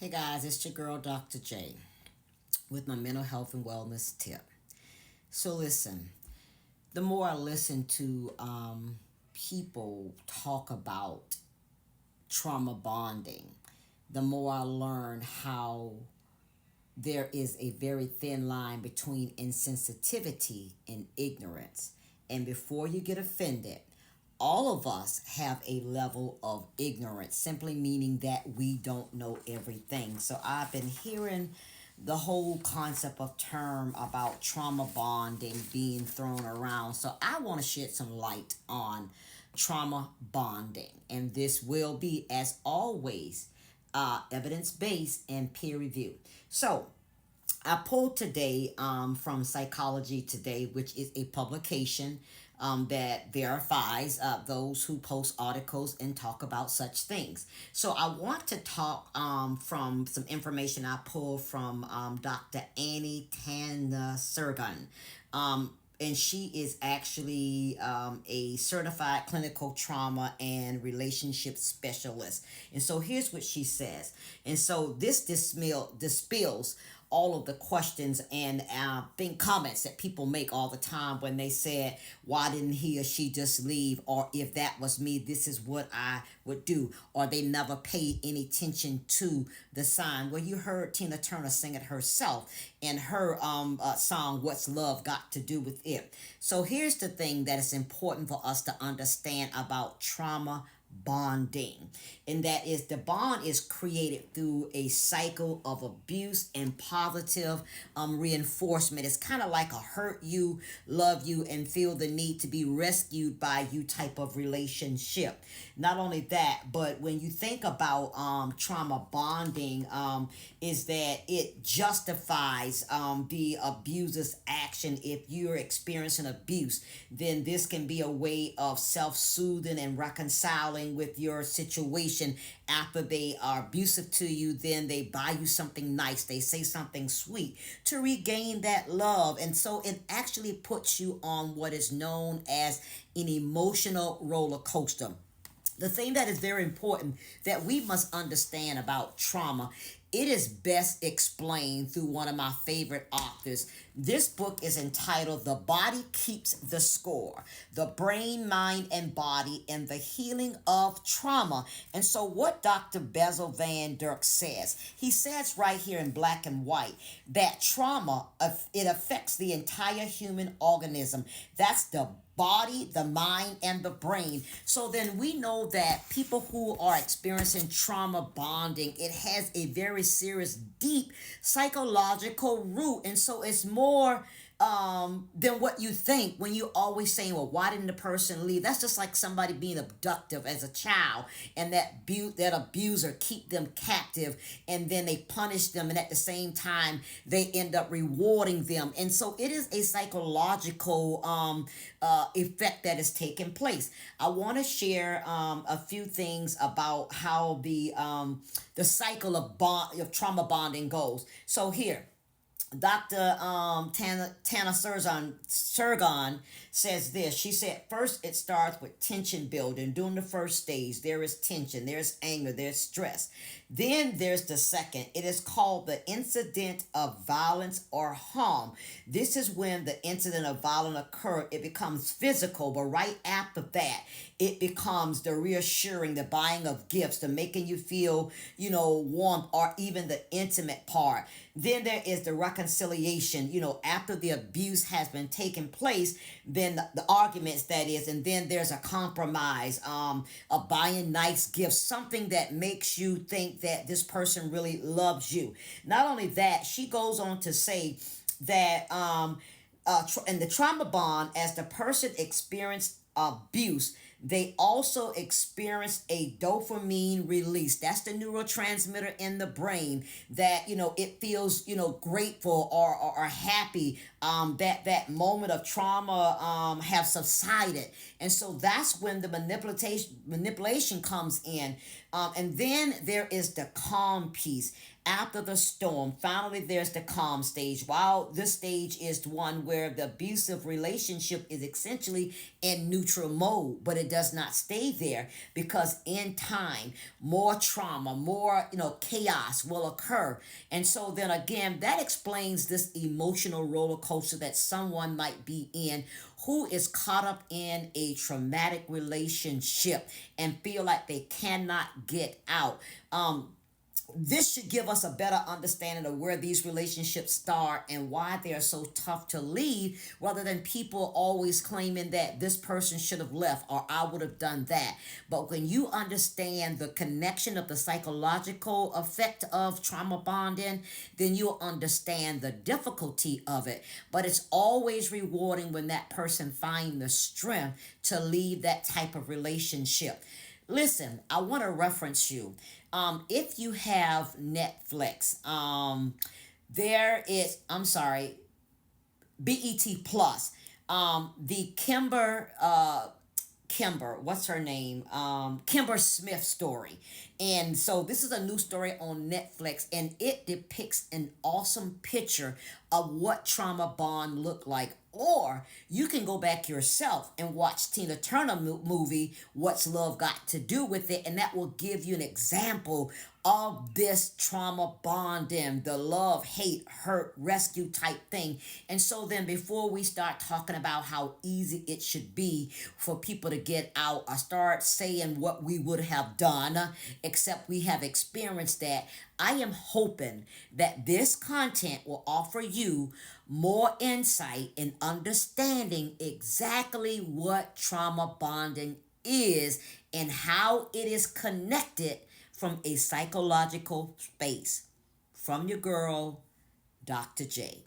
Hey guys, it's your girl Dr. J with my mental health and wellness tip. So listen, the more I listen to people talk about trauma bonding, the more I learn how there is a very thin line between insensitivity and ignorance. And before you get offended, all of us have a level of ignorance, simply meaning that we don't know everything. So I've been hearing the whole concept of term about trauma bonding being thrown around. So I want to shed some light on trauma bonding. And this will be, as always, evidence based and peer reviewed. So I pulled today from Psychology Today, which is a publication that verifies those who post articles and talk about such things. So I want to talk from some information I pulled from Dr. Annie Tanna Surgan. And she is actually a certified clinical trauma and relationship specialist. And so here's what she says. And so this dispels all of the questions and think comments that people make all the time when they said, why didn't he or she just leave? Or if that was me, this is what I would do. Or they never paid any attention to the sign. Well, you heard Tina Turner sing it herself in her song, What's Love Got to Do with It? So here's the thing that is important for us to understand about trauma bonding, and that is the bond is created through a cycle of abuse and positive reinforcement. It's kind of like a hurt you, love you, and feel the need to be rescued by you type of relationship. Not only that, but when you think about trauma bonding, is that it justifies the abuser's action. If you're experiencing abuse, then this can be a way of self-soothing and reconciling with your situation. After they are abusive to you, then they buy you something nice, they say something sweet to regain that love. And so it actually puts you on what is known as an emotional roller coaster. The thing that is very important that we must understand about trauma, it is best explained through one of my favorite authors. This book is entitled The Body Keeps the Score: The Brain, Mind, and Body and the Healing of Trauma. And so what Dr. Bessel van der says, he says right here in black and white that trauma, it affects the entire human organism. That's the body, the mind, and the brain. So then we know that people who are experiencing trauma bonding, it has a very serious, deep psychological root. And so it's more than what you think when you always saying, well, why didn't the person leave? That's just like somebody being abductive as a child, and that abuser keep them captive, and then they punish them, and at the same time they end up rewarding them. And so it is a psychological effect that is taking place. I want to share a few things about how the cycle of trauma bonding goes. So here, Dr. Tana Surgan says this. She said, first it starts with tension building. During the first stage, there is tension, there's anger, there's stress. Then there's the second. It is called the incident of violence or harm. This is when the incident of violence occurred. It becomes physical, but right after that, it becomes the reassuring, the buying of gifts, the making you feel, warmth, or even the intimate part. Then there is the reconciliation, after the abuse has been taking place, then the arguments, that is, and then there's a compromise, of buying nice gifts, something that makes you think that this person really loves you. Not only that, she goes on to say that in the trauma bond, as the person experienced abuse, they also experience a dopamine release. That's the neurotransmitter in the brain that, it feels, grateful or happy that moment of trauma have subsided, and so that's when the manipulation comes in, and then there is the calm piece. After the storm, finally there's the calm stage. While this stage is one where the abusive relationship is essentially in neutral mode, but it does not stay there, because in time more trauma, more chaos will occur. And so then again, that explains this emotional roller coaster that someone might be in, who is caught up in a traumatic relationship and feel like they cannot get out. This should give us a better understanding of where these relationships start and why they are so tough to leave, rather than people always claiming that this person should have left or I would have done that. But when you understand the connection of the psychological effect of trauma bonding, then you'll understand the difficulty of it. But it's always rewarding when that person finds the strength to leave that type of relationship. Listen, I want to reference you. If you have Netflix, there is, I'm sorry, BET Plus. The Kimber, what's her name? Kimber Smith story. And so this is a new story on Netflix, and it depicts an awesome picture of what trauma bond looked like. Or you can go back yourself and watch Tina Turner movie, What's Love Got to Do with It, and that will give you an example of this trauma bonding, the love, hate, hurt, rescue type thing. And so then before we start talking about how easy it should be for people to get out, or start saying what we would have done, except we have experienced that, I am hoping that this content will offer you more insight in understanding exactly what trauma bonding is and how it is connected from a psychological space. From your girl, Dr. J.